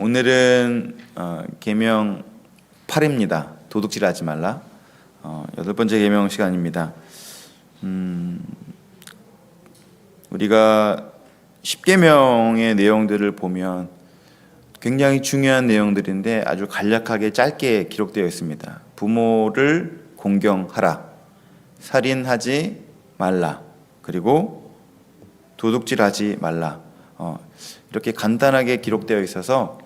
오늘은 계명 8입니다. 도둑질하지 말라. 8번째 계명 시간입니다. 우리가 10계명의 내용들을 보면 굉장히 중요한 내용들인데 아주 간략하게 짧게 기록되어 있습니다. 부모를 공경하라, 살인하지 말라, 그리고 도둑질하지 말라. 이렇게 간단하게 기록되어 있어서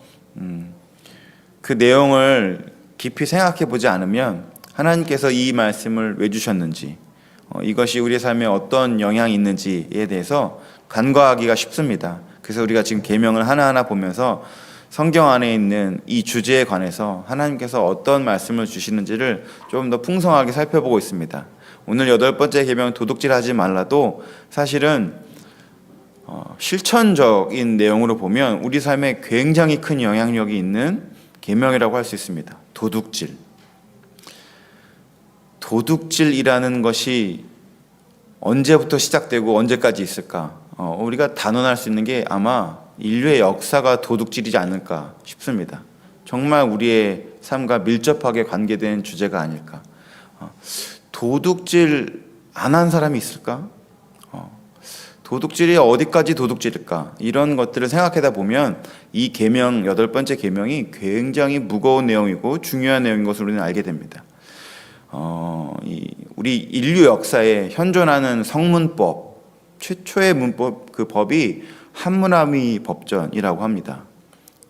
그 내용을 깊이 생각해 보지 않으면 하나님께서 이 말씀을 왜 주셨는지, 이것이 우리의 삶에 어떤 영향이 있는지에 대해서 간과하기가 쉽습니다. 그래서 우리가 지금 계명을 하나하나 보면서 성경 안에 있는 이 주제에 관해서 하나님께서 어떤 말씀을 주시는지를 좀 더 풍성하게 살펴보고 있습니다. 오늘 8번째 계명 도둑질하지 말라도 사실은 실천적인 내용으로 보면 우리 삶에 굉장히 큰 영향력이 있는 계명이라고 할 수 있습니다. 도둑질이라는 것이 언제부터 시작되고 언제까지 있을까? 우리가 단언할 수 있는 게 아마 인류의 역사가 도둑질이지 않을까 싶습니다. 정말 우리의 삶과 밀접하게 관계된 주제가 아닐까. 도둑질 안 한 사람이 있을까? 도둑질이 어디까지 도둑질일까? 이런 것들을 생각하다 보면 이 계명, 8번째 계명이 굉장히 무거운 내용이고 중요한 내용인 것을 우리는 알게 됩니다. 우리 인류 역사에 현존하는 성문법, 최초의 문법, 그 법이 함무라비 법전이라고 합니다.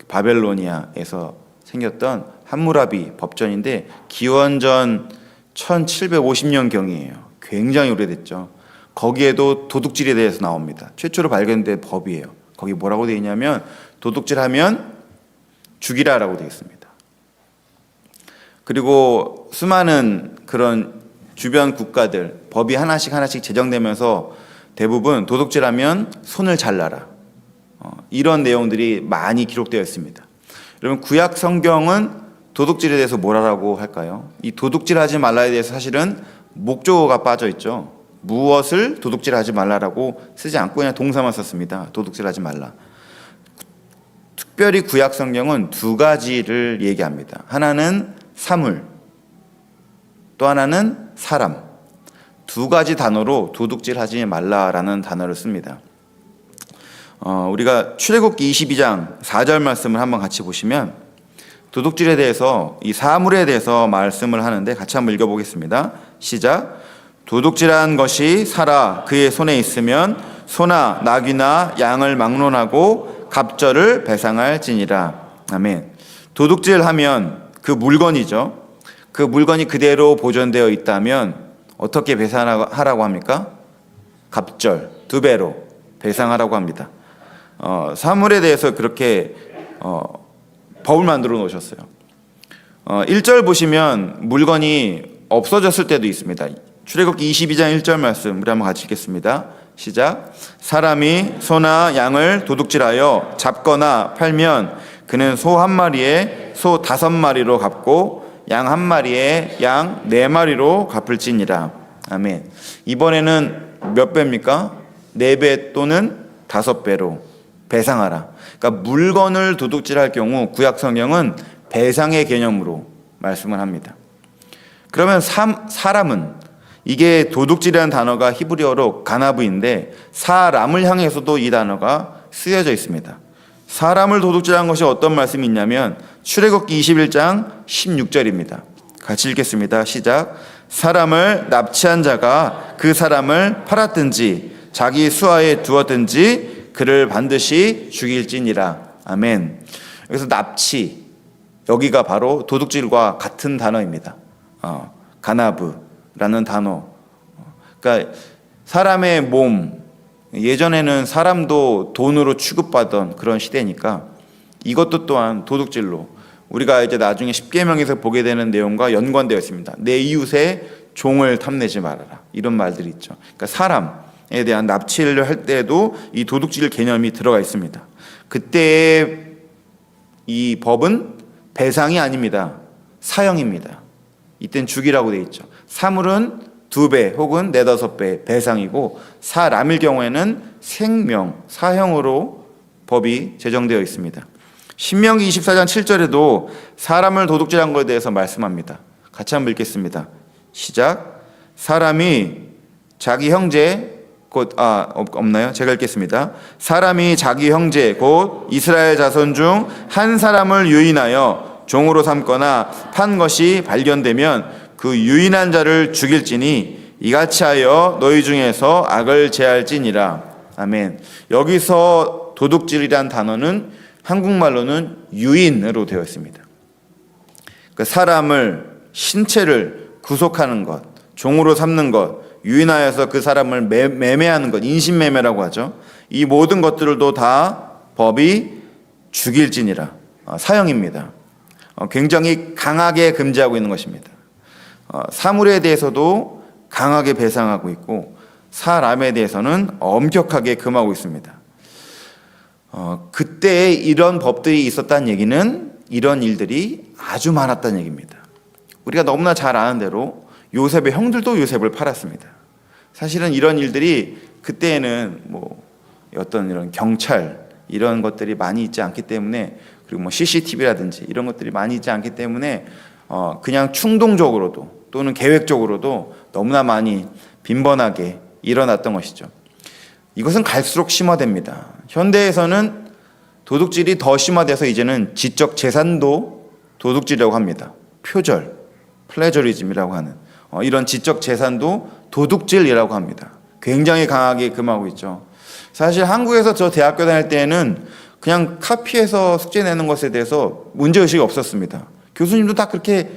바벨로니아에서 생겼던 함무라비 법전인데 기원전 1750년경이에요. 굉장히 오래됐죠. 거기에도 도둑질에 대해서 나옵니다. 최초로 발견된 법이에요. 거기 뭐라고 되어 있냐면 도둑질하면 죽이라라고 되어 있습니다. 그리고 수많은 그런 주변 국가들 법이 하나씩 제정되면서 대부분 도둑질하면 손을 잘라라, 이런 내용들이 많이 기록되어 있습니다. 여러분, 구약 성경은 도둑질에 대해서 뭐라고 할까요? 이 도둑질하지 말라에 대해서 사실은 목조가 빠져 있죠. 무엇을 도둑질하지 말라라고 쓰지 않고 그냥 동사만 썼습니다. 도둑질하지 말라. 특별히 구약 성경은 2가지를 얘기합니다. 하나는 사물, 또 하나는 사람. 2가지 단어로 도둑질하지 말라라는 단어를 씁니다. 우리가 출애굽기 22장 4절 말씀을 한번 같이 보시면 도둑질에 대해서, 이 사물에 대해서 말씀을 하는데 같이 한번 읽어보겠습니다. 시작. 도둑질한 것이 살아 그의 손에 있으면 소나 나귀나 양을 막론하고 갑절을 배상할지니라. 아멘. 도둑질하면 그 물건이죠. 그 물건이 그대로 보존되어 있다면 어떻게 배상하라고 합니까? 갑절, 2배로 배상하라고 합니다. 사물에 대해서 그렇게 법을 만들어 놓으셨어요. 1절 보시면 물건이 없어졌을 때도 있습니다. 출애굽기 22장 1절 말씀 우리 한번 같이 읽겠습니다. 시작. 사람이 소나 양을 도둑질하여 잡거나 팔면 그는 소 1마리에 소 5마리로 갚고 양 1마리에 양 4마리로 갚을지니라. 아멘. 이번에는 몇 배입니까? 4배 또는 5배로 배상하라. 그러니까 물건을 도둑질할 경우 구약 성경은 배상의 개념으로 말씀을 합니다. 그러면 사람은, 이게 도둑질이라는 단어가 히브리어로 가나브인데 사람을 향해서도 이 단어가 쓰여져 있습니다. 사람을 도둑질한 것이 어떤 말씀이 있냐면 출애굽기 21장 16절입니다. 같이 읽겠습니다. 시작. 사람을 납치한 자가 그 사람을 팔았든지 자기 수하에 두었든지 그를 반드시 죽일지니라. 아멘. 여기서 납치, 여기가 바로 도둑질과 같은 단어입니다. 가나브라는 단어. 그러니까 사람의 몸, 예전에는 사람도 돈으로 취급받던 그런 시대니까 이것도 또한 도둑질로, 우리가 이제 나중에 10계명에서 보게 되는 내용과 연관되어 있습니다. 내 이웃의 종을 탐내지 말아라, 이런 말들이 있죠. 그러니까 사람에 대한 납치를 할 때에도 이 도둑질 개념이 들어가 있습니다. 그때의 이 법은 배상이 아닙니다. 사형입니다. 이땐 죽이라고 되어 있죠. 사물은 2배 혹은 4, 5배 배상이고 사람일 경우에는 생명, 사형으로 법이 제정되어 있습니다. 신명기 24장 7절에도 사람을 도둑질한 것에 대해서 말씀합니다. 같이 한번 읽겠습니다. 시작. 사람이 자기 형제 없나요? 제가 읽겠습니다. 사람이 자기 형제 곧 이스라엘 자손 중 한 사람을 유인하여 종으로 삼거나 판 것이 발견되면 그 유인한 자를 죽일지니 이같이 하여 너희 중에서 악을 제할지니라. 아멘. 여기서 도둑질이란 단어는 한국말로는 유인으로 되어 있습니다. 그러니까 사람을, 신체를 구속하는 것, 종으로 삼는 것, 유인하여서 그 사람을 매매하는 것, 인신매매라고 하죠. 이 모든 것들도 다 법이 죽일지니라, 사형입니다. 굉장히 강하게 금지하고 있는 것입니다. 사물에 대해서도 강하게 배상하고 있고 사람에 대해서는 엄격하게 금하고 있습니다. 그때 이런 법들이 있었다는 얘기는 이런 일들이 아주 많았다는 얘기입니다. 우리가 너무나 잘 아는 대로 요셉의 형들도 요셉을 팔았습니다. 사실은 이런 일들이 그때에는 어떤 이런 경찰 이런 것들이 많이 있지 않기 때문에, 그리고 CCTV라든지 이런 것들이 많이 있지 않기 때문에 그냥 충동적으로도 또는 계획적으로도 너무나 많이 빈번하게 일어났던 것이죠. 이것은 갈수록 심화됩니다. 현대에서는 도둑질이 더 심화돼서 이제는 지적 재산도 도둑질이라고 합니다. 표절, 플레저리즘이라고 하는 이런 지적 재산도 도둑질이라고 합니다. 굉장히 강하게 금하고 있죠. 사실 한국에서 저 대학교 다닐 때에는 그냥 카피해서 숙제 내는 것에 대해서 문제의식이 없었습니다. 교수님도 다 그렇게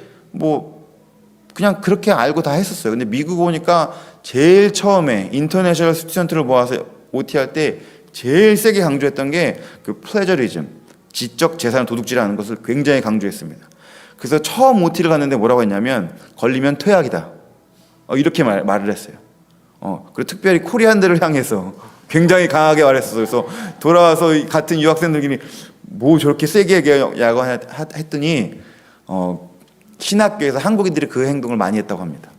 그냥 그렇게 알고 다 했었어요. 근데 미국 오니까 제일 처음에 인터내셔널 스튜던트를 모아서 OT 할 때 제일 세게 강조했던 게 그 플레저리즘, 지적 재산을 도둑질하는 것을 굉장히 강조했습니다. 그래서 처음 OT를 갔는데 뭐라고 했냐면 걸리면 퇴학이다. 이렇게 말을 했어요. 그리고 특별히 코리안들을 향해서 굉장히 강하게 말했어요. 그래서 돌아와서 같은 유학생들끼리 뭐 저렇게 세게 얘기하고 했더니 신학교에서 한국인들이 그 행동을 많이 했다고 합니다.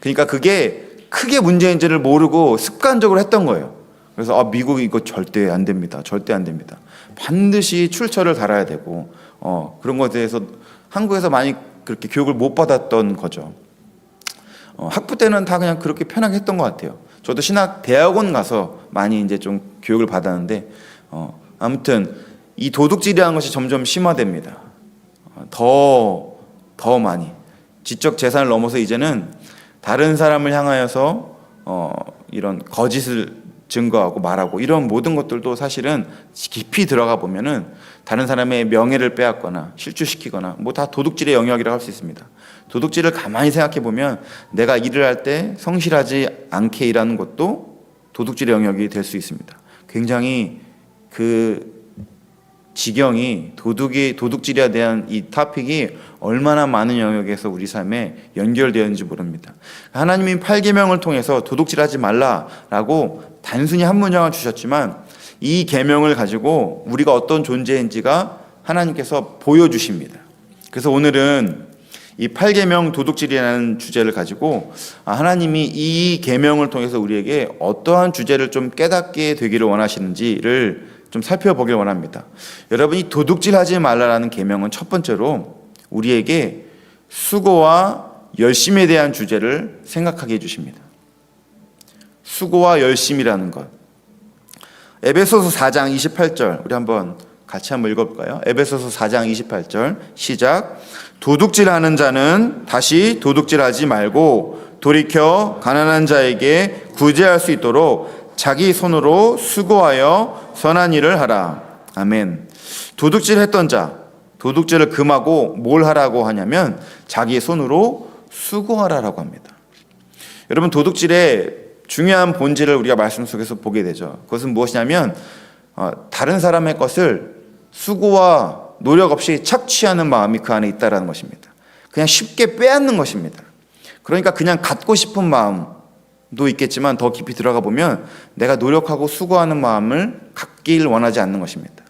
그러니까 그게 크게 문제인지를 모르고 습관적으로 했던 거예요. 그래서 미국 이거 절대 안 됩니다. 절대 안 됩니다. 반드시 출처를 달아야 되고 그런 것에 대해서 한국에서 많이 그렇게 교육을 못 받았던 거죠. 학부 때는 다 그냥 그렇게 편하게 했던 것 같아요. 저도 신학 대학원 가서 많이 이제 좀 교육을 받았는데 아무튼 이 도둑질이라는 것이 점점 심화됩니다. 더 많이 지적 재산을 넘어서 이제는 다른 사람을 향하여서 이런 거짓을 증거하고 말하고 이런 모든 것들도 사실은 깊이 들어가 보면은 다른 사람의 명예를 빼앗거나 실추시키거나 다 도둑질의 영역이라고 할 수 있습니다. 도둑질을 가만히 생각해 보면 내가 일을 할 때 성실하지 않게 일하는 것도 도둑질의 영역이 될 수 있습니다. 굉장히 그 지경이 도둑질에 대한 이 토픽이 얼마나 많은 영역에서 우리 삶에 연결되었는지 모릅니다. 하나님이 8계명을 통해서 도둑질하지 말라라고 단순히 한 문장을 주셨지만 이 계명을 가지고 우리가 어떤 존재인지가 하나님께서 보여주십니다. 그래서 오늘은 이 8계명 도둑질이라는 주제를 가지고 하나님이 이 계명을 통해서 우리에게 어떠한 주제를 좀 깨닫게 되기를 원하시는지를 좀 살펴보길 원합니다. 여러분이 도둑질하지 말라라는 계명은 첫 번째로 우리에게 수고와 열심에 대한 주제를 생각하게 해주십니다. 수고와 열심이라는 것. 에베소서 4장 28절 우리 같이 한번 읽어볼까요? 에베소서 4장 28절 시작. 도둑질하는 자는 다시 도둑질하지 말고 돌이켜 가난한 자에게 구제할 수 있도록 자기 손으로 수고하여 선한 일을 하라. 아멘. 도둑질했던 자, 도둑질을 금하고 뭘 하라고 하냐면 자기 손으로 수고하라라고 합니다. 여러분, 도둑질의 중요한 본질을 우리가 말씀 속에서 보게 되죠. 그것은 무엇이냐면 다른 사람의 것을 수고와 노력 없이 착취하는 마음이 그 안에 있다는 것입니다. 그냥 쉽게 빼앗는 것입니다. 그러니까 그냥 갖고 싶은 마음도 있겠지만 더 깊이 들어가 보면 내가 노력하고 수고하는 마음을 갖길 원하지 않는 것입니다.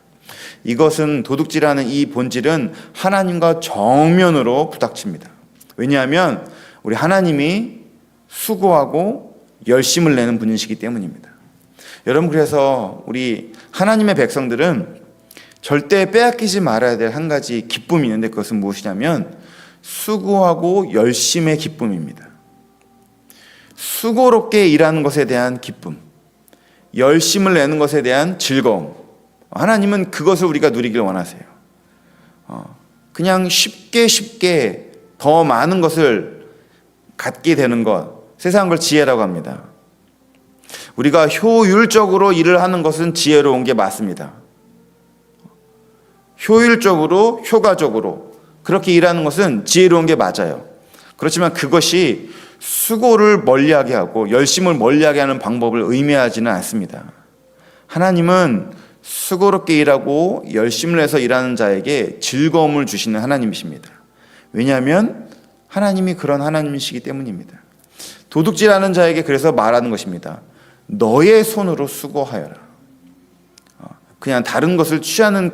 이것은 도둑질하는 이 본질은 하나님과 정면으로 부닥칩니다. 왜냐하면 우리 하나님이 수고하고 열심을 내는 분이시기 때문입니다. 여러분, 그래서 우리 하나님의 백성들은 절대 빼앗기지 말아야 될 한 가지 기쁨이 있는데 그것은 무엇이냐면 수고하고 열심의 기쁨입니다. 수고롭게 일하는 것에 대한 기쁨, 열심을 내는 것에 대한 즐거움. 하나님은 그것을 우리가 누리길 원하세요. 그냥 쉽게 더 많은 것을 갖게 되는 것, 세상은 그걸 지혜라고 합니다. 우리가 효율적으로 일을 하는 것은 지혜로운 게 맞습니다. 효율적으로, 효과적으로 그렇게 일하는 것은 지혜로운 게 맞아요. 그렇지만 그것이 수고를 멀리하게 하고 열심을 멀리하게 하는 방법을 의미하지는 않습니다. 하나님은 수고롭게 일하고 열심을 해서 일하는 자에게 즐거움을 주시는 하나님이십니다. 왜냐하면 하나님이 그런 하나님이시기 때문입니다. 도둑질하는 자에게 그래서 말하는 것입니다. 너의 손으로 수고하여라. 그냥 다른 것을 취하는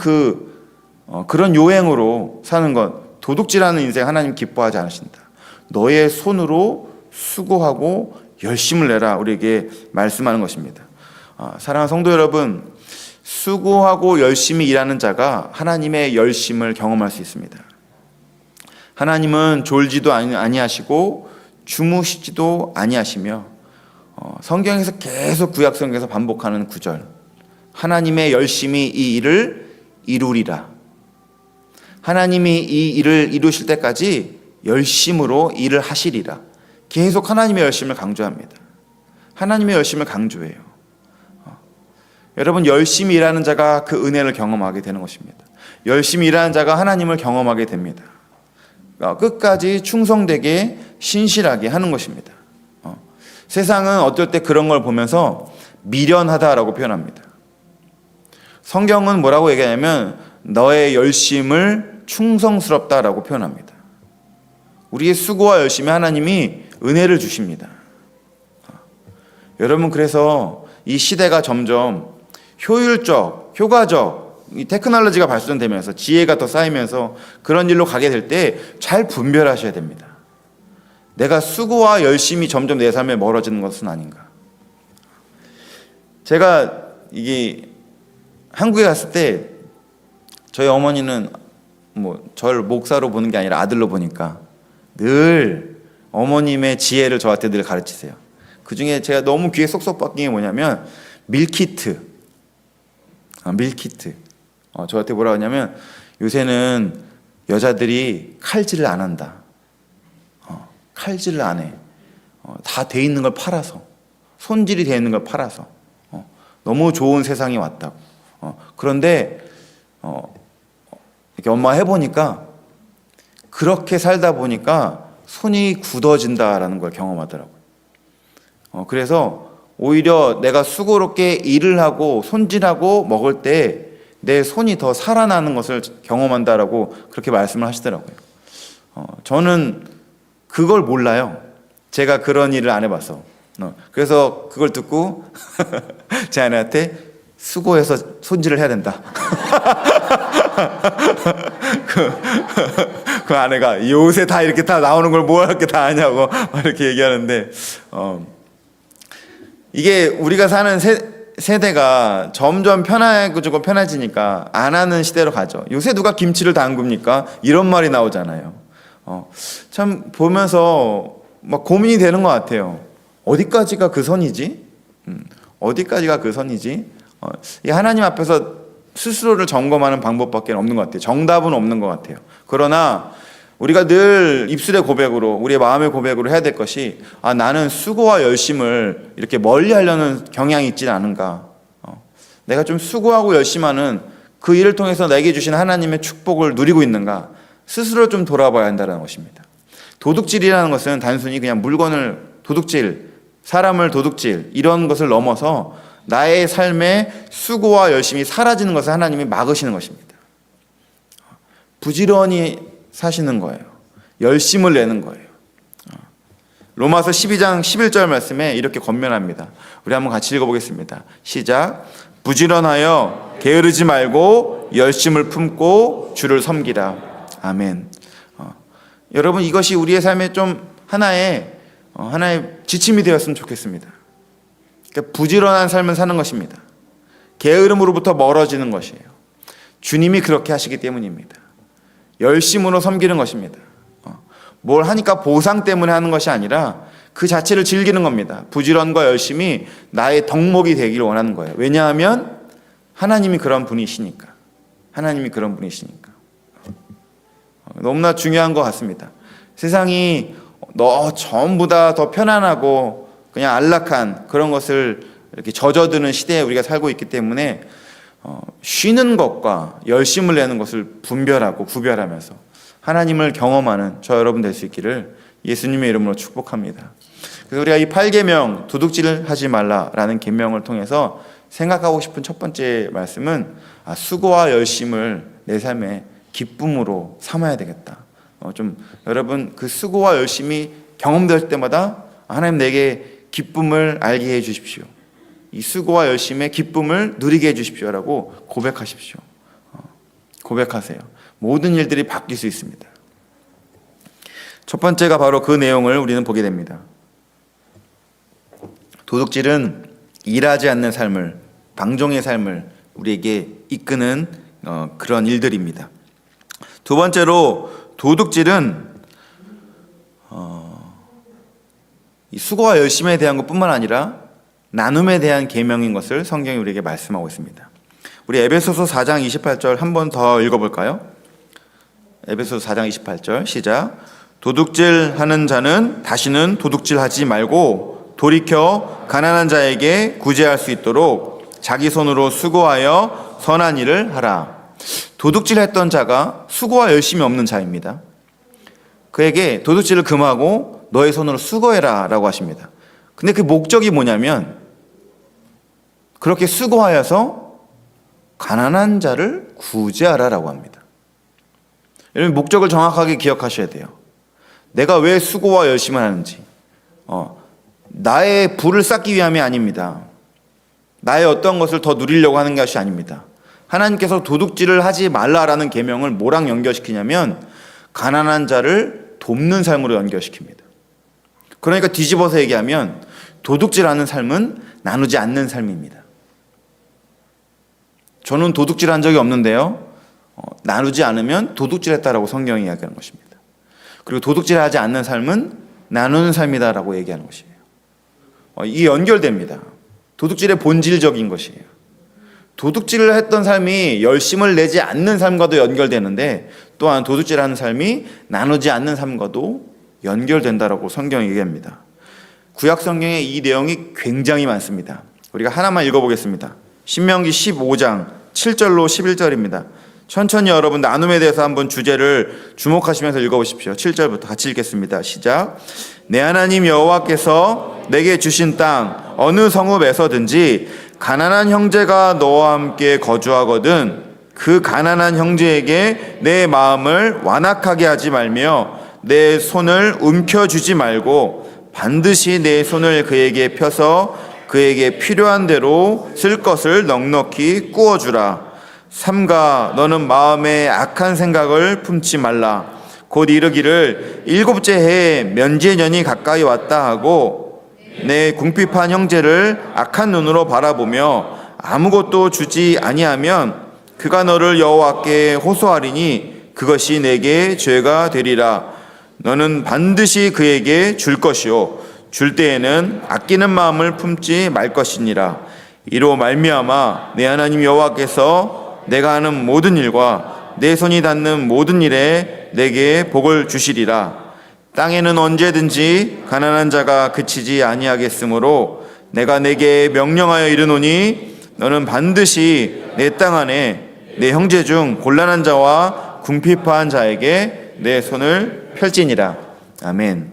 그런 요행으로 사는 것, 도둑질하는 인생 하나님 기뻐하지 않으신다. 너의 손으로 수고하고 열심을 내라, 우리에게 말씀하는 것입니다. 사랑하는 성도 여러분, 수고하고 열심히 일하는 자가 하나님의 열심을 경험할 수 있습니다. 하나님은 졸지도 아니하시고 주무시지도 아니하시며 성경에서 계속 구약 성경에서 반복하는 구절, 하나님의 열심히 이 일을 이루리라. 하나님이 이 일을 이루실 때까지 열심으로 일을 하시리라. 계속 하나님의 열심을 강조합니다. 하나님의 열심을 강조해요. 여러분, 열심히 일하는 자가 그 은혜를 경험하게 되는 것입니다. 열심히 일하는 자가 하나님을 경험하게 됩니다. 끝까지 충성되게 신실하게 하는 것입니다. 세상은 어떨 때 그런 걸 보면서 미련하다라고 표현합니다. 성경은 뭐라고 얘기하냐면 너의 열심을 충성스럽다라고 표현합니다. 우리의 수고와 열심에 하나님이 은혜를 주십니다. 여러분, 그래서 이 시대가 점점 효율적, 효과적, 이 테크놀로지가 발전되면서 지혜가 더 쌓이면서 그런 일로 가게 될 때 잘 분별하셔야 됩니다. 내가 수고와 열심이 점점 내 삶에 멀어지는 것은 아닌가. 제가 이게 한국에 갔을 때 저희 어머니는 저를 목사로 보는 게 아니라 아들로 보니까 늘 어머님의 지혜를 저한테 늘 가르치세요. 그 중에 제가 너무 귀에 쏙쏙 박힌 게 뭐냐면 밀키트. 저한테 뭐라고 하냐면 요새는 여자들이 칼질을 안 한다. 칼질을 안 해. 다 돼 있는 걸 팔아서, 손질이 돼 있는 걸 팔아서 너무 좋은 세상이 왔다고. 그런데 이렇게 엄마 해보니까 그렇게 살다 보니까 손이 굳어진다라는 걸 경험하더라고요. 그래서 오히려 내가 수고롭게 일을 하고 손질하고 먹을 때 내 손이 더 살아나는 것을 경험한다라고 그렇게 말씀을 하시더라고요. 저는 그걸 몰라요. 제가 그런 일을 안 해봐서. 그래서 그걸 듣고 제 아내한테 수고해서 손질을 해야 된다. 그 아내가 요새 다 이렇게 다 나오는 걸 뭐 이렇게 다 아냐고 이렇게 얘기하는데, 이게 우리가 사는 세대가 점점 편해지니까 안 하는 시대로 가죠. 요새 누가 김치를 담굽니까? 이런 말이 나오잖아요. 참 보면서 막 고민이 되는 것 같아요. 어디까지가 그 선이지? 어디까지가 그 선이지? 이 하나님 앞에서 스스로를 점검하는 방법밖에 없는 것 같아요. 정답은 없는 것 같아요. 그러나 우리가 늘 입술의 고백으로, 우리의 마음의 고백으로 해야 될 것이, 나는 수고와 열심을 이렇게 멀리 하려는 경향이 있지는 않은가. 내가 좀 수고하고 열심하는 그 일을 통해서 내게 주신 하나님의 축복을 누리고 있는가. 스스로 좀 돌아봐야 한다는 것입니다. 도둑질이라는 것은 단순히 그냥 물건을 도둑질, 사람을 도둑질, 이런 것을 넘어서 나의 삶에 수고와 열심이 사라지는 것을 하나님이 막으시는 것입니다. 부지런히 사시는 거예요. 열심을 내는 거예요. 로마서 12장 11절 말씀에 이렇게 권면합니다. 우리 한번 같이 읽어보겠습니다. 시작. 부지런하여 게으르지 말고 열심을 품고 주를 섬기라. 아멘. 여러분, 이것이 우리의 삶에 좀 하나의 지침이 되었으면 좋겠습니다. 그러니까 부지런한 삶을 사는 것입니다. 게으름으로부터 멀어지는 것이에요. 주님이 그렇게 하시기 때문입니다. 열심으로 섬기는 것입니다. 뭘 하니까 보상 때문에 하는 것이 아니라 그 자체를 즐기는 겁니다. 부지런과 열심이 나의 덕목이 되기를 원하는 거예요. 왜냐하면 하나님이 그런 분이시니까. 하나님이 그런 분이시니까. 너무나 중요한 것 같습니다. 세상이 전부 다 더 편안하고 그냥 안락한 그런 것을 이렇게 젖어드는 시대에 우리가 살고 있기 때문에 쉬는 것과 열심을 내는 것을 분별하고 구별하면서 하나님을 경험하는 저 여러분 될 수 있기를 예수님의 이름으로 축복합니다. 그래서 우리가 이 8계명 도둑질을 하지 말라라는 계명을 통해서 생각하고 싶은 첫 번째 말씀은 수고와 열심을 내 삶의 기쁨으로 삼아야 되겠다. 좀 여러분 그 수고와 열심이 경험될 때마다 하나님 내게 기쁨을 알게 해 주십시오. 이 수고와 열심의 기쁨을 누리게 해 주십시오라고 고백하십시오. 고백하세요. 모든 일들이 바뀔 수 있습니다. 첫 번째가 바로 그 내용을 우리는 보게 됩니다. 도둑질은 일하지 않는 삶을, 방종의 삶을 우리에게 이끄는 그런 일들입니다. 두 번째로 도둑질은 이 수고와 열심에 대한 것뿐만 아니라 나눔에 대한 계명인 것을 성경이 우리에게 말씀하고 있습니다. 우리 에베소서 4장 28절 한 번 더 읽어볼까요? 에베소서 4장 28절 시작. 도둑질하는 자는 다시는 도둑질하지 말고 돌이켜 가난한 자에게 구제할 수 있도록 자기 손으로 수고하여 선한 일을 하라. 도둑질했던 자가 수고와 열심이 없는 자입니다. 그에게 도둑질을 금하고 너의 손으로 수고해라 라고 하십니다. 근데 그 목적이 뭐냐면 그렇게 수고하여서 가난한 자를 구제하라 라고 합니다. 여러분 목적을 정확하게 기억하셔야 돼요. 내가 왜 수고와 열심을 하는지 나의 부를 쌓기 위함이 아닙니다. 나의 어떤 것을 더 누리려고 하는 것이 아닙니다. 하나님께서 도둑질을 하지 말라라는 계명을 뭐랑 연결시키냐면 가난한 자를 돕는 삶으로 연결시킵니다. 그러니까 뒤집어서 얘기하면 도둑질하는 삶은 나누지 않는 삶입니다. 저는 도둑질한 적이 없는데요. 나누지 않으면 도둑질했다라고 성경이 이야기하는 것입니다. 그리고 도둑질하지 않는 삶은 나누는 삶이다라고 얘기하는 것이에요. 이게 연결됩니다. 도둑질의 본질적인 것이에요. 도둑질을 했던 삶이 열심을 내지 않는 삶과도 연결되는데 또한 도둑질하는 삶이 나누지 않는 삶과도 연결된다라고 성경이 얘기합니다. 구약 성경에 이 내용이 굉장히 많습니다. 우리가 하나만 읽어보겠습니다. 신명기 15장 7절로 11절입니다. 천천히 여러분 나눔에 대해서 한번 주제를 주목하시면서 읽어보십시오. 7절부터 같이 읽겠습니다. 시작. 내 하나님 여호와께서 내게 주신 땅 어느 성읍에서든지 가난한 형제가 너와 함께 거주하거든 그 가난한 형제에게 내 마음을 완악하게 하지 말며 내 손을 움켜쥐지 말고 반드시 내 손을 그에게 펴서 그에게 필요한 대로 쓸 것을 넉넉히 꾸어주라. 삼가 너는 마음에 악한 생각을 품지 말라. 곧 이르기를 일곱째 해에 면제년이 가까이 왔다 하고 내 궁핍한 형제를 악한 눈으로 바라보며 아무것도 주지 아니하면 그가 너를 여호와께 호소하리니 그것이 내게 죄가 되리라. 너는 반드시 그에게 줄 것이요 줄 때에는 아끼는 마음을 품지 말 것이니라. 이로 말미암아 내 하나님 여호와께서 내가 하는 모든 일과 내 손이 닿는 모든 일에 내게 복을 주시리라. 땅에는 언제든지 가난한 자가 그치지 아니하겠으므로 내가 내게 명령하여 이르노니 너는 반드시 내 땅 안에 내 형제 중 곤란한 자와 궁핍한 자에게 내 손을 펼지니라. 아멘.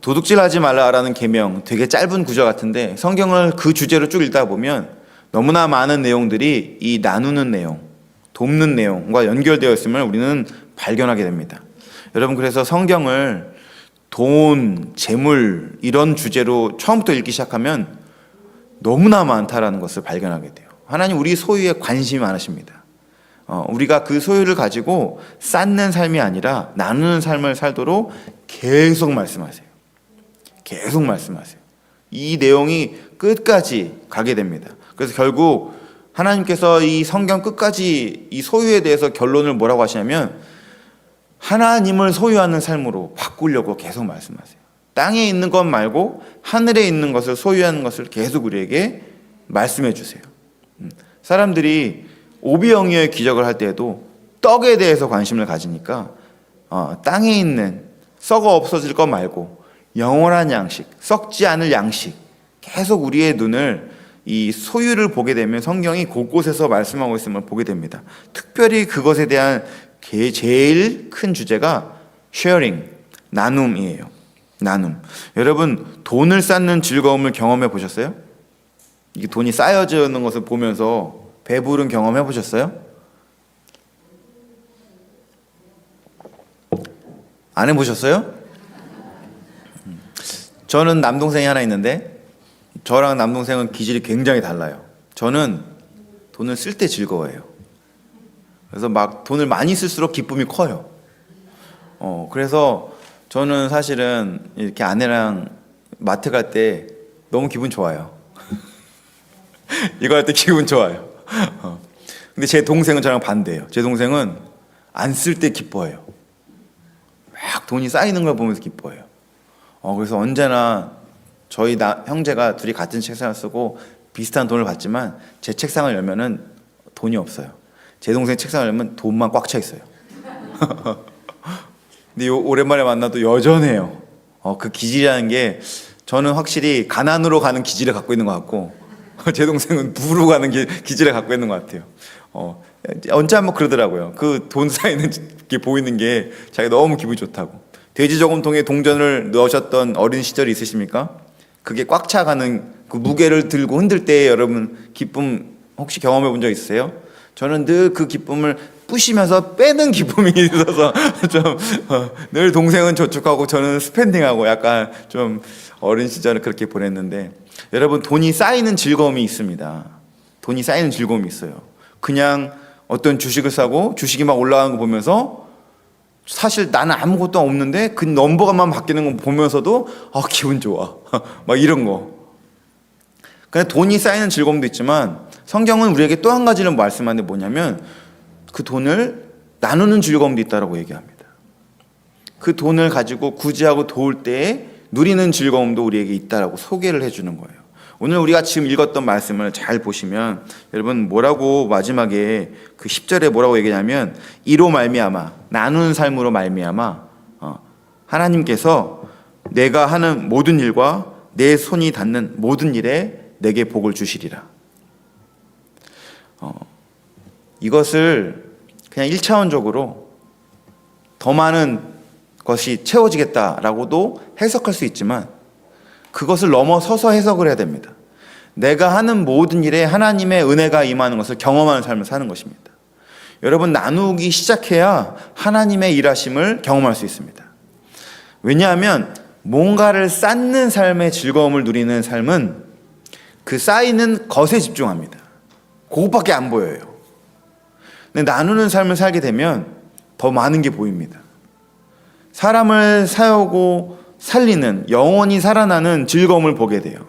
도둑질하지 말라라는 계명 되게 짧은 구절 같은데 성경을 그 주제로 쭉 읽다 보면 너무나 많은 내용들이 이 나누는 내용, 돕는 내용과 연결되어 있음을 우리는 발견하게 됩니다. 여러분 그래서 성경을 돈, 재물 이런 주제로 처음부터 읽기 시작하면 너무나 많다라는 것을 발견하게 돼요. 하나님 우리 소유에 관심이 많으십니다. 우리가 그 소유를 가지고 쌓는 삶이 아니라 나누는 삶을 살도록 계속 말씀하세요. 계속 말씀하세요. 이 내용이 끝까지 가게 됩니다. 그래서 결국 하나님께서 이 성경 끝까지 이 소유에 대해서 결론을 뭐라고 하시냐면 하나님을 소유하는 삶으로 바꾸려고 계속 말씀하세요. 땅에 있는 것 말고 하늘에 있는 것을 소유하는 것을 계속 우리에게 말씀해 주세요. 사람들이 오비영이의 기적을 할 때에도 떡에 대해서 관심을 가지니까 땅에 있는 썩어 없어질 것 말고 영원한 양식, 썩지 않을 양식, 계속 우리의 눈을 이 소유를 보게 되면 성경이 곳곳에서 말씀하고 있음을 보게 됩니다. 특별히 그것에 대한 제일 큰 주제가 sharing, 나눔이에요. 나눔. 여러분, 돈을 쌓는 즐거움을 경험해 보셨어요? 이게 돈이 쌓여지는 것을 보면서 배부른 경험해 보셨어요? 안 해보셨어요? 저는 남동생이 하나 있는데 저랑 남동생은 기질이 굉장히 달라요. 저는 돈을 쓸 때 즐거워해요. 그래서 막 돈을 많이 쓸수록 기쁨이 커요. 그래서 저는 사실은 이렇게 아내랑 마트 갈 때 너무 기분 좋아요. 이거 할 때 기분 좋아요. 근데 제 동생은 저랑 반대예요. 제 동생은 안 쓸 때 기뻐해요. 막 돈이 쌓이는 걸 보면서 기뻐해요. 그래서 언제나 저희 형제가 둘이 같은 책상을 쓰고 비슷한 돈을 받지만 제 책상을 열면은 돈이 없어요. 제 동생 책상을 열면 돈만 꽉 차 있어요. 근데 오랜만에 만나도 여전해요. 그 기질이라는 게 저는 확실히 가난으로 가는 기질을 갖고 있는 것 같고 제 동생은 부로 가는 기질을 갖고 있는 것 같아요. 언제 한번 그러더라고요. 그 돈 쌓이는 게 보이는 게 자기가 너무 기분이 좋다고. 돼지 저금통에 동전을 넣으셨던 어린 시절이 있으십니까? 그게 꽉 차가는 그 무게를 들고 흔들 때 여러분 기쁨 혹시 경험해 본 적 있으세요? 저는 늘 그 기쁨을 부시면서 빼는 기쁨이 있어서 좀 늘 동생은 저축하고 저는 스pen딩하고 약간 좀 어린 시절을 그렇게 보냈는데 여러분 돈이 쌓이는 즐거움이 있습니다. 돈이 쌓이는 즐거움이 있어요. 그냥 어떤 주식을 사고 주식이 막 올라가는 거 보면서 사실 나는 아무것도 없는데 그 넘버만 바뀌는 거 보면서도 기분 좋아. 막 이런 거. 그냥 돈이 쌓이는 즐거움도 있지만 성경은 우리에게 또 한 가지를 말씀하는데 뭐냐면 그 돈을 나누는 즐거움도 있다라고 얘기합니다. 그 돈을 가지고 구제하고 도울 때에 누리는 즐거움도 우리에게 있다라고 소개를 해주는 거예요. 오늘 우리가 지금 읽었던 말씀을 잘 보시면 여러분 뭐라고 마지막에 그 10절에 뭐라고 얘기하냐면 이로 말미암아 나누는 삶으로 말미암아 하나님께서 내가 하는 모든 일과 내 손이 닿는 모든 일에 내게 복을 주시리라. 이것을 그냥 1차원적으로 더 많은 것이 채워지겠다라고도 해석할 수 있지만 그것을 넘어서서 해석을 해야 됩니다. 내가 하는 모든 일에 하나님의 은혜가 임하는 것을 경험하는 삶을 사는 것입니다. 여러분 나누기 시작해야 하나님의 일하심을 경험할 수 있습니다. 왜냐하면 뭔가를 쌓는 삶의 즐거움을 누리는 삶은 그 쌓이는 것에 집중합니다. 그것밖에 안 보여요. 근데 나누는 삶을 살게 되면 더 많은 게 보입니다. 사람을 사오고 살리는 영원히 살아나는 즐거움을 보게 돼요.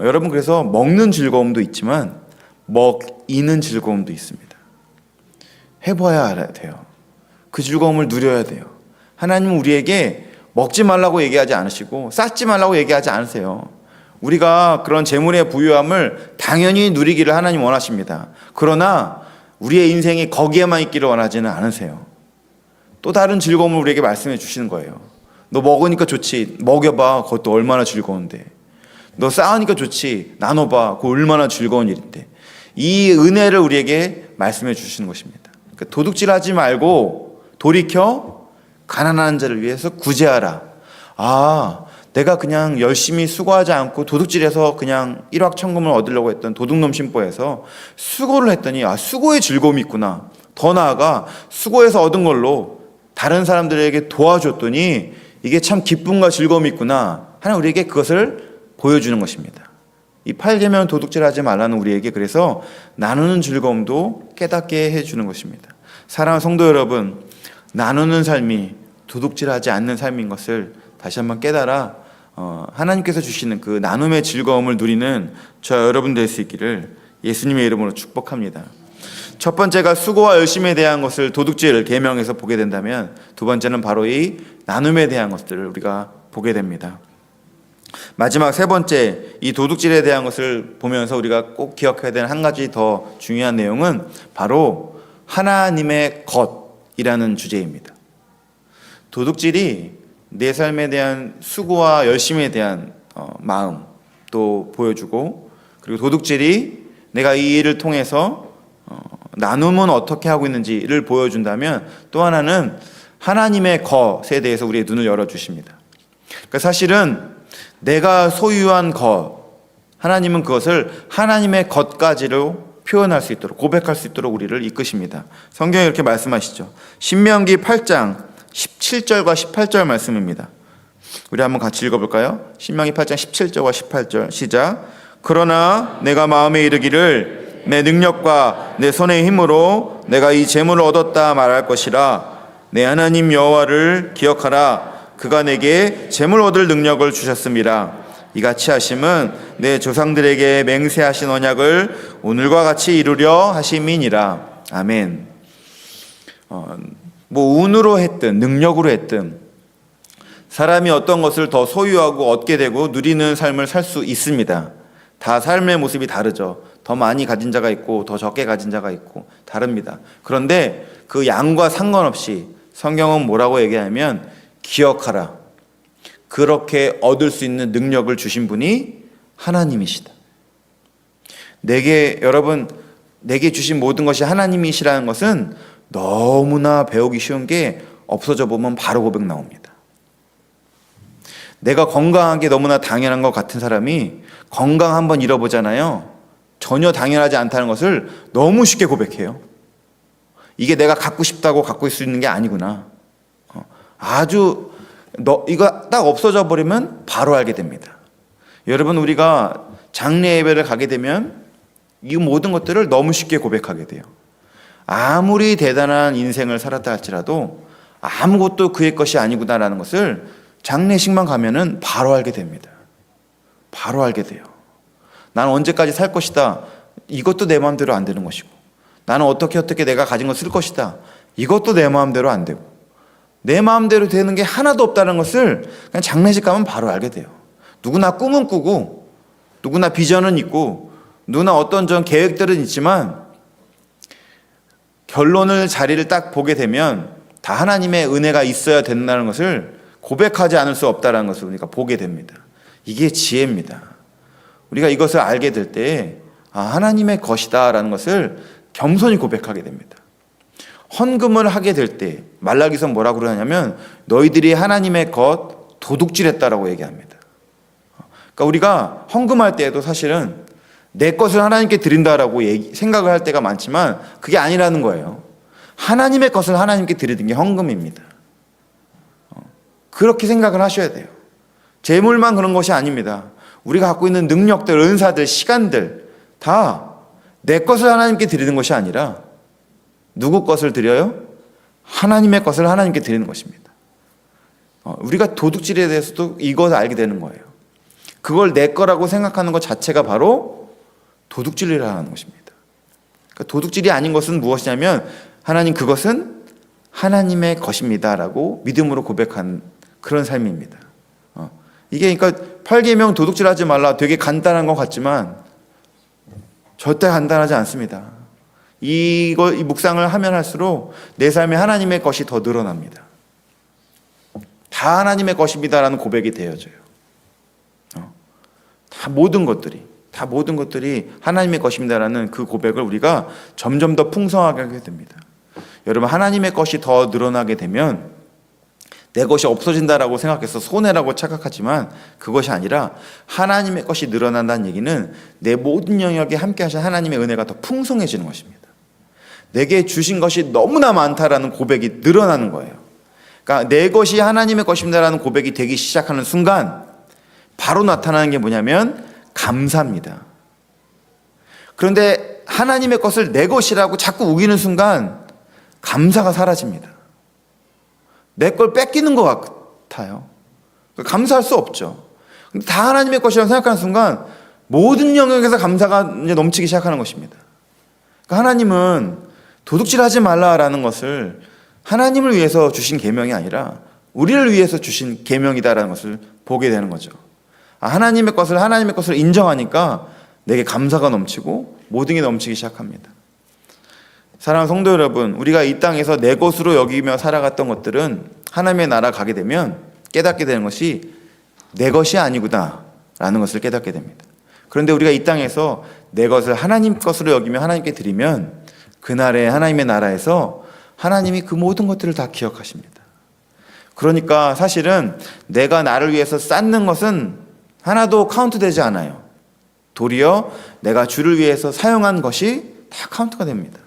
여러분 그래서 먹는 즐거움도 있지만 먹이는 즐거움도 있습니다. 해봐야 알아야 돼요. 그 즐거움을 누려야 돼요. 하나님은 우리에게 먹지 말라고 얘기하지 않으시고 쌓지 말라고 얘기하지 않으세요. 우리가 그런 재물의 부유함을 당연히 누리기를 하나님 원하십니다. 그러나 우리의 인생이 거기에만 있기를 원하지는 않으세요. 또 다른 즐거움을 우리에게 말씀해 주시는 거예요. 너 먹으니까 좋지. 먹여봐. 그것도 얼마나 즐거운데. 너 쌓으니까 좋지. 나눠봐. 그거 얼마나 즐거운 일인데. 이 은혜를 우리에게 말씀해 주시는 것입니다. 그러니까 도둑질하지 말고 돌이켜 가난한 자를 위해서 구제하라. 내가 그냥 열심히 수고하지 않고 도둑질해서 그냥 일확천금을 얻으려고 했던 도둑놈 심보에서 수고를 했더니 수고의 즐거움이 있구나. 더 나아가 수고해서 얻은 걸로 다른 사람들에게 도와줬더니 이게 참 기쁨과 즐거움이 있구나 하는 우리에게 그것을 보여주는 것입니다. 이 8계명 도둑질하지 말라는 우리에게 그래서 나누는 즐거움도 깨닫게 해주는 것입니다. 사랑하는 성도 여러분, 나누는 삶이 도둑질하지 않는 삶인 것을 다시 한번 깨달아 하나님께서 주시는 그 나눔의 즐거움을 누리는 저 여러분 될 수 있기를 예수님의 이름으로 축복합니다. 첫 번째가 수고와 열심에 대한 것을 도둑질 계명에서 보게 된다면, 두 번째는 바로 이 나눔에 대한 것들을 우리가 보게 됩니다. 마지막 세 번째, 이 도둑질에 대한 것을 보면서 우리가 꼭 기억해야 되는 한 가지 더 중요한 내용은 바로 하나님의 것이라는 주제입니다. 도둑질이 내 삶에 대한 수고와 열심에 대한 마음도 보여주고, 그리고 도둑질이 내가 이 일을 통해서 나눔은 어떻게 하고 있는지를 보여준다면, 또 하나는 하나님의 것에 대해서 우리의 눈을 열어주십니다. 그러니까 사실은 내가 소유한 것, 하나님은 그것을 하나님의 것까지로 표현할 수 있도록, 고백할 수 있도록 우리를 이끄십니다. 성경에 이렇게 말씀하시죠. 신명기 8장 17절과 18절 말씀입니다. 우리 한번 같이 읽어볼까요? 신명기 8장 17절과 18절 시작. 그러나 내가 마음에 이르기를 내 능력과 내 손의 힘으로 내가 이 재물을 얻었다 말할 것이라. 내 하나님 여호와를 기억하라. 그가 내게 재물 얻을 능력을 주셨음이라. 이같이 하심은 내 조상들에게 맹세하신 언약을 오늘과 같이 이루려 하심이니라. 아멘. 운으로 했든 능력으로 했든 사람이 어떤 것을 더 소유하고 얻게 되고 누리는 삶을 살 수 있습니다. 다 삶의 모습이 다르죠. 더 많이 가진 자가 있고 더 적게 가진 자가 있고 다릅니다. 그런데 그 양과 상관없이 성경은 뭐라고 얘기하냐면 기억하라. 그렇게 얻을 수 있는 능력을 주신 분이 하나님이시다. 여러분, 내게 주신 모든 것이 하나님이시라는 것은 너무나 배우기 쉬운 게 없어져 보면 바로 고백 나옵니다. 내가 건강한 게 너무나 당연한 것 같은 사람이 건강 한번 잃어보잖아요. 전혀 당연하지 않다는 것을 너무 쉽게 고백해요. 이게 내가 갖고 싶다고 갖고 있을 수 있는 게 아니구나. 이거 딱 없어져 버리면 바로 알게 됩니다. 여러분, 우리가 장례 예배를 가게 되면 이 모든 것들을 너무 쉽게 고백하게 돼요. 아무리 대단한 인생을 살았다 할지라도 아무것도 그의 것이 아니구나라는 것을 장례식만 가면은 바로 알게 됩니다. 바로 알게 돼요. 나는 언제까지 살 것이다. 이것도 내 마음대로 안 되는 것이고, 나는 어떻게 내가 가진 거 쓸 것이다. 이것도 내 마음대로 안 되고, 내 마음대로 되는 게 하나도 없다는 것을 그냥 장례식 가면 바로 알게 돼요. 누구나 꿈은 꾸고, 누구나 비전은 있고, 누구나 어떤 계획들은 있지만 결론을 자리를 딱 보게 되면 다 하나님의 은혜가 있어야 된다는 것을 고백하지 않을 수 없다는 것을 우리가 보게 됩니다. 이게 지혜입니다. 우리가 이것을 알게 될 때 하나님의 것이다라는 것을 겸손히 고백하게 됩니다. 헌금을 하게 될 때 말라기서 뭐라고 그러냐면 너희들이 하나님의 것 도둑질했다라고 얘기합니다. 그러니까 우리가 헌금할 때에도 사실은 내 것을 하나님께 드린다라고 생각을 할 때가 많지만 그게 아니라는 거예요. 하나님의 것을 하나님께 드리는 게 헌금입니다. 그렇게 생각을 하셔야 돼요. 재물만 그런 것이 아닙니다. 우리가 갖고 있는 능력들, 은사들, 시간들 다 내 것을 하나님께 드리는 것이 아니라 누구 것을 드려요? 하나님의 것을 하나님께 드리는 것입니다. 우리가 도둑질에 대해서도 이것을 알게 되는 거예요. 그걸 내 거라고 생각하는 것 자체가 바로 도둑질이라는 것입니다. 그러니까 도둑질이 아닌 것은 무엇이냐면 하나님 그것은 하나님의 것입니다라고 믿음으로 고백한 그런 삶입니다. 이게 그러니까 8계명 도둑질하지 말라 되게 간단한 것 같지만 절대 간단하지 않습니다. 이 묵상을 하면 할수록 내 삶에 하나님의 것이 더 늘어납니다. 다 하나님의 것입니다라는 고백이 되어져요. 다 모든 것들이 하나님의 것입니다라는 그 고백을 우리가 점점 더 풍성하게 하게 됩니다. 여러분, 하나님의 것이 더 늘어나게 되면 내 것이 없어진다라고 생각해서 손해라고 착각하지만 그것이 아니라 하나님의 것이 늘어난다는 얘기는 내 모든 영역에 함께 하신 하나님의 은혜가 더 풍성해지는 것입니다. 내게 주신 것이 너무나 많다라는 고백이 늘어나는 거예요. 그러니까 내 것이 하나님의 것입니다라는 고백이 되기 시작하는 순간 바로 나타나는 게 뭐냐면 감사입니다. 그런데 하나님의 것을 내 것이라고 자꾸 우기는 순간 감사가 사라집니다. 내 걸 뺏기는 것 같아요. 감사할 수 없죠. 근데 다 하나님의 것이라고 생각하는 순간 모든 영역에서 감사가 이제 넘치기 시작하는 것입니다. 그러니까 하나님은 도둑질하지 말라라는 것을 하나님을 위해서 주신 계명이 아니라 우리를 위해서 주신 계명이다라는 것을 보게 되는 거죠. 하나님의 것을 인정하니까 내게 감사가 넘치고 모든 게 넘치기 시작합니다. 사랑하는 성도 여러분, 우리가 이 땅에서 내 것으로 여기며 살아갔던 것들은 하나님의 나라 가게 되면 깨닫게 되는 것이 내 것이 아니구나 라는 것을 깨닫게 됩니다. 그런데 우리가 이 땅에서 내 것을 하나님 것으로 여기며 하나님께 드리면 그날의 하나님의 나라에서 하나님이 그 모든 것들을 다 기억하십니다. 그러니까 사실은 내가 나를 위해서 쌓는 것은 하나도 카운트되지 않아요. 도리어 내가 주를 위해서 사용한 것이 다 카운트가 됩니다.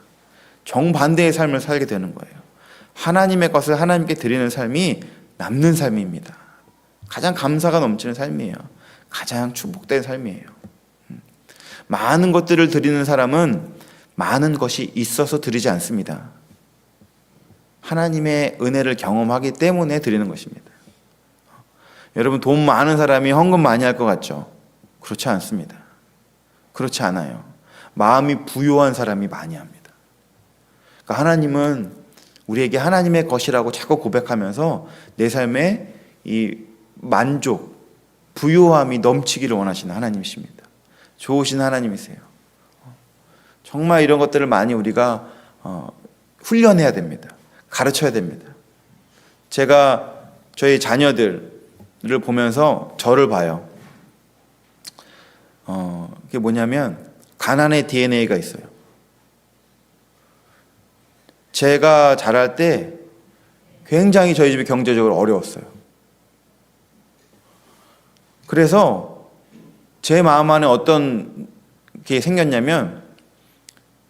정반대의 삶을 살게 되는 거예요. 하나님의 것을 하나님께 드리는 삶이 남는 삶입니다. 가장 감사가 넘치는 삶이에요. 가장 축복된 삶이에요. 많은 것들을 드리는 사람은 많은 것이 있어서 드리지 않습니다. 하나님의 은혜를 경험하기 때문에 드리는 것입니다. 여러분, 돈 많은 사람이 헌금 많이 할 것 같죠? 그렇지 않습니다. 그렇지 않아요. 마음이 부요한 사람이 많이 합니다. 그러니까 하나님은 우리에게 하나님의 것이라고 자꾸 고백하면서 내 삶에 이 만족, 부요함이 넘치기를 원하시는 하나님이십니다. 좋으신 하나님이세요. 정말 이런 것들을 많이 우리가 훈련해야 됩니다. 가르쳐야 됩니다. 제가 저희 자녀들을 보면서 저를 봐요. 그게 뭐냐면 가난의 DNA가 있어요. 제가 자랄 때 굉장히 저희 집이 경제적으로 어려웠어요. 그래서 제 마음 안에 어떤 게 생겼냐면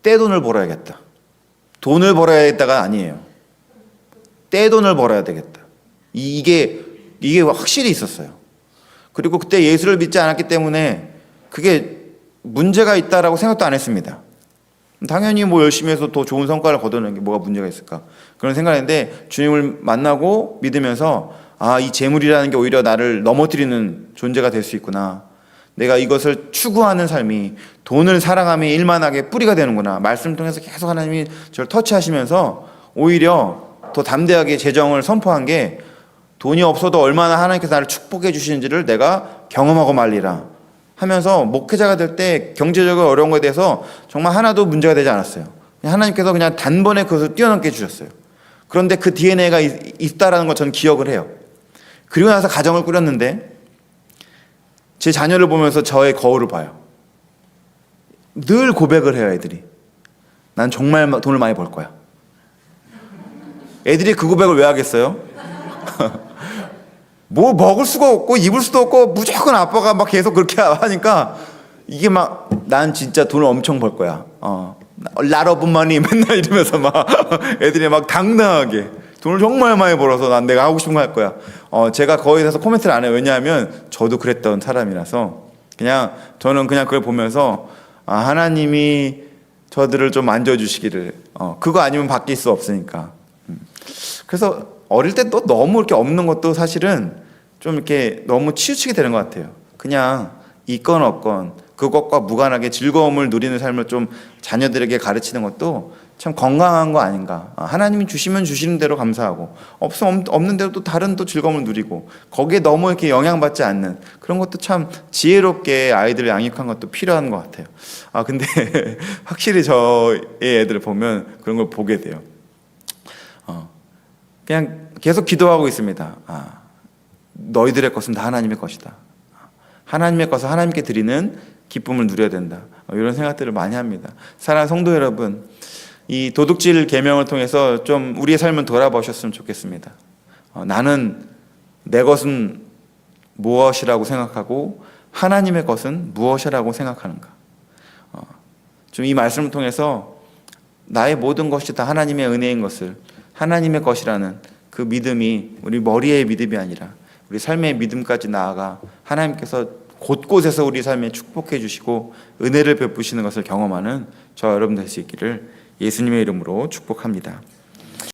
떼돈을 벌어야겠다. 돈을 벌어야겠다가 아니에요. 떼돈을 벌어야 되겠다. 이게 확실히 있었어요. 그리고 그때 예수를 믿지 않았기 때문에 그게 문제가 있다라고 생각도 안 했습니다. 당연히 뭐 열심히 해서 더 좋은 성과를 거두는 게 뭐가 문제가 있을까, 그런 생각을 했는데 주님을 만나고 믿으면서 이 재물이라는 게 오히려 나를 넘어뜨리는 존재가 될 수 있구나. 내가 이것을 추구하는 삶이 돈을 사랑함이 일만하게 뿌리가 되는구나. 말씀을 통해서 계속 하나님이 저를 터치하시면서 오히려 더 담대하게 재정을 선포한 게 돈이 없어도 얼마나 하나님께서 나를 축복해 주시는지를 내가 경험하고 말리라 하면서 목회자가 될 때 경제적으로 어려운 것에 대해서 정말 하나도 문제가 되지 않았어요. 하나님께서 그냥 단번에 그것을 뛰어넘게 해주셨어요. 그런데 그 DNA가 있다라는 걸 저는 기억을 해요. 그리고 나서 가정을 꾸렸는데 제 자녀를 보면서 저의 거울을 봐요. 늘 고백을 해요, 애들이. 난 정말 돈을 많이 벌 거야. 애들이 그 고백을 왜 하겠어요? 뭐 먹을 수가 없고 입을 수도 없고 무조건 아빠가 막 계속 그렇게 하니까 이게 막 난 진짜 돈을 엄청 벌 거야. lot of money 맨날 이러면서 막 애들이 막 당당하게 돈을 정말 많이 벌어서 난 내가 하고 싶은 거 할 거야. 제가 거기에 대해서 코멘트를 안 해요. 왜냐하면 저도 그랬던 사람이라서 그냥 저는 그냥 그걸 보면서 하나님이 저들을 좀 만져주시기를 그거 아니면 바뀔 수 없으니까. 그래서 어릴 때 또 너무 이렇게 없는 것도 사실은 좀 이렇게 너무 치우치게 되는 것 같아요. 그냥 있건 없건 그것과 무관하게 즐거움을 누리는 삶을 좀 자녀들에게 가르치는 것도 참 건강한 거 아닌가. 하나님이 주시면 주시는 대로 감사하고 없는 대로 또 다른 또 즐거움을 누리고 거기에 너무 이렇게 영향받지 않는 그런 것도 참 지혜롭게 아이들을 양육한 것도 필요한 것 같아요. 근데 확실히 저의 애들을 보면 그런 걸 보게 돼요. 그냥 계속 기도하고 있습니다. 너희들의 것은 다 하나님의 것이다. 하나님의 것을 하나님께 드리는 기쁨을 누려야 된다. 이런 생각들을 많이 합니다. 사랑하는 성도 여러분, 이 도둑질 계명을 통해서 좀 우리의 삶을 돌아보셨으면 좋겠습니다. 나는 내 것은 무엇이라고 생각하고 하나님의 것은 무엇이라고 생각하는가. 좀 이 말씀을 통해서 나의 모든 것이 다 하나님의 은혜인 것을 하나님의 것이라는 그 믿음이 우리 머리의 믿음이 아니라 우리 삶의 믿음까지 나아가 하나님께서 곳곳에서 우리 삶에 축복해 주시고 은혜를 베푸시는 것을 경험하는 저 여러분 될 수 있기를 예수님의 이름으로 축복합니다.